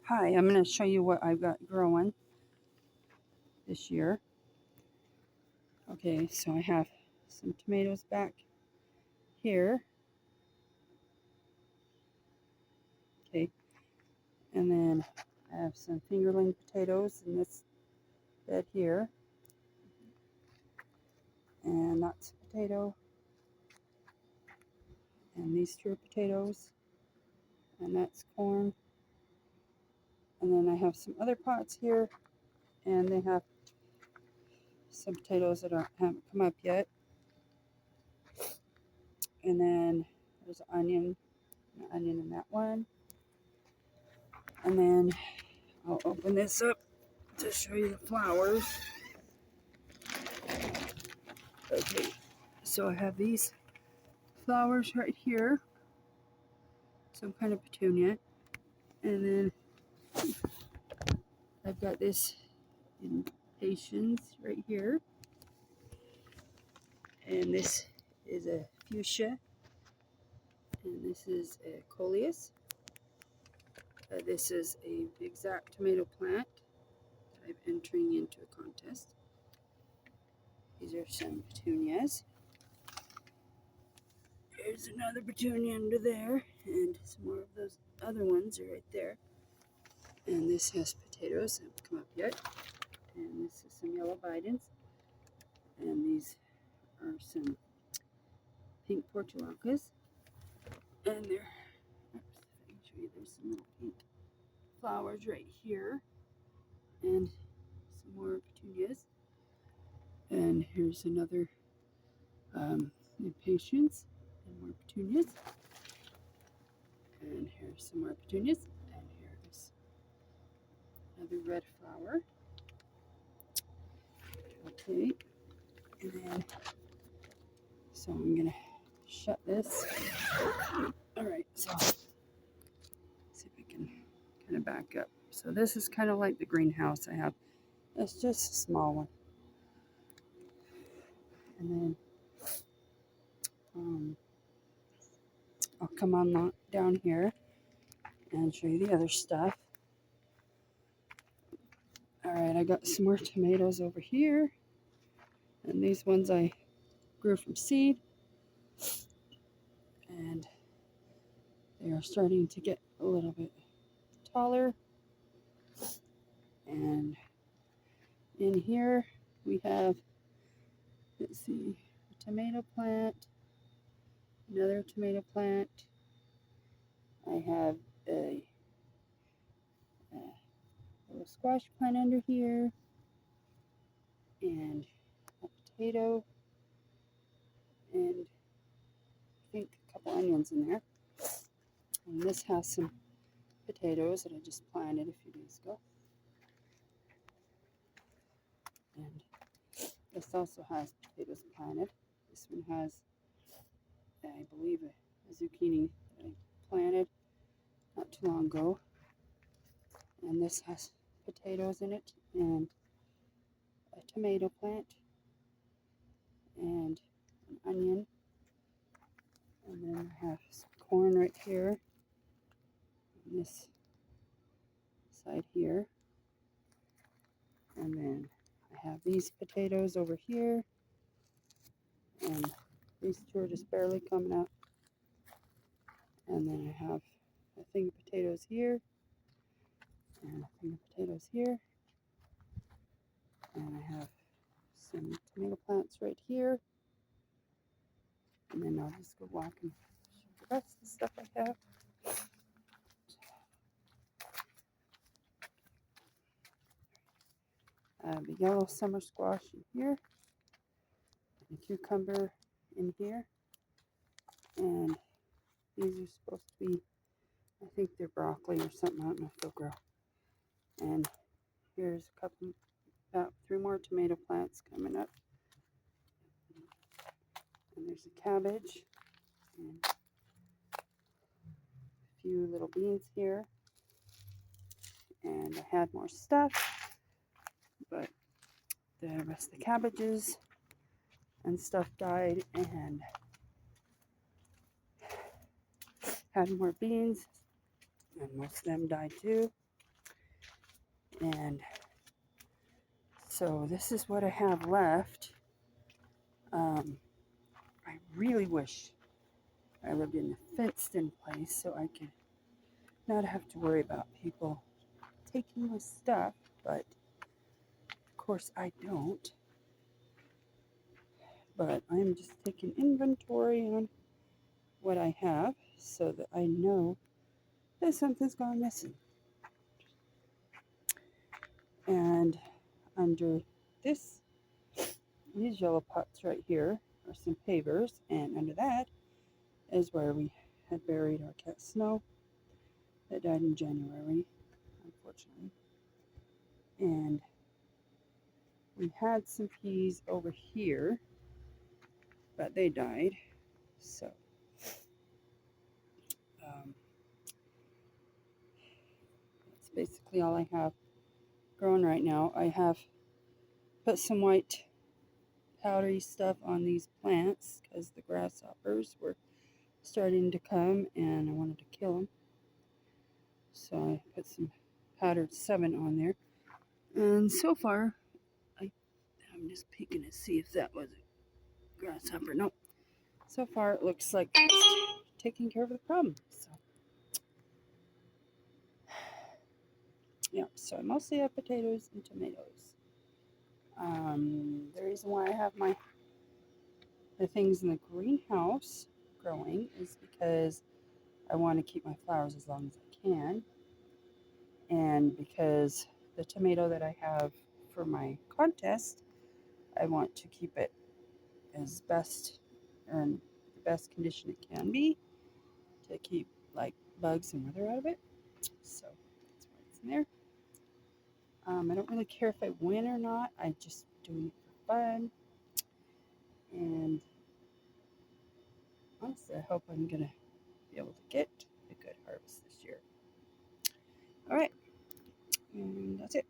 Hi, I'm going to show you what I've got growing this year. Okay, so I have some tomatoes back here. Okay, and then I have some fingerling potatoes in this bed here. And that's a potato. And these two are potatoes. And that's corn. And then I have some other pots here. And they have some potatoes that haven't come up yet. And then there's an onion in that one. And then I'll open this up to show you the flowers. Okay, so I have these flowers right here, some kind of petunia, and then I've got this impatiens right here, and this is a fuchsia, and this is a coleus. This is a exact tomato plant that I'm entering into a contest. These are some petunias. There's another petunia under there, and some more of those other ones are right there. And this has potatoes that haven't come up yet. And this is some yellow bidens. And these are some pink portulacas. And there's some little pink flowers right here. And some more petunias. And here's another impatiens and more petunias. And here's some more petunias. And here's another red flower. Okay. And then, so I'm going to shut this. All right, so see if I can kind of back up. So this is kind of like the greenhouse I have. It's just a small one. And then I'll come on down here and show you the other stuff. All right, I got some more tomatoes over here. And these ones I grew from seed. And they are starting to get a little bit taller. And in here we have, let's see, a tomato plant, another tomato plant. I have a little squash plant under here, and a potato, and I think a couple onions in there. And this has some potatoes that I just planted a few days ago. And this also has potatoes planted. This one has, I believe, a zucchini that I planted not too long ago. And this has potatoes in it, and a tomato plant, and an onion. And then I have some corn right here on this side here. And then I have these potatoes over here. And these two are just barely coming up. And then I have a thing of potatoes here. And a thing of potatoes here. And I have some tomato plants right here. And then I'll just go walk and show the rest of the stuff I have. The yellow summer squash in here. And a cucumber in here. And these are supposed to be, I think they're broccoli or something. I don't know if they'll grow. And here's a couple, about 3 more tomato plants coming up. And there's a cabbage and a few little beans here. And I had more stuff, but the rest of the cabbages and stuff died, and had more beans, and most of them died too. And so this is what I have left. I really wish I lived in a fenced-in place so I could not have to worry about people taking my stuff, but of course I don't. But I'm just taking inventory on what I have so that I know that something's gone missing. And under these yellow pots right here are some pavers, and under that is where we had buried our cat Snow that died in January, unfortunately. And we had some peas over here, but they died. So that's basically all I have growing right now. I have put some white powdery stuff on these plants because the grasshoppers were starting to come and I wanted to kill them. So I put some powdered 7 on there. And so far, I'm just peeking to see if that was a grasshopper. Nope. So far, it looks like it's taking care of the problem. So, yeah, so I mostly have potatoes and tomatoes. The reason why I have the things in the greenhouse growing is because I want to keep my flowers as long as I can, and because the tomato that I have for my contest, I want to keep it as best and the best condition it can be to keep like bugs and weather out of it. So that's why it's in there. I don't really care if I win or not. I just doing it for fun. And honestly, I hope I'm gonna be able to get a good harvest this year. All right, and that's it.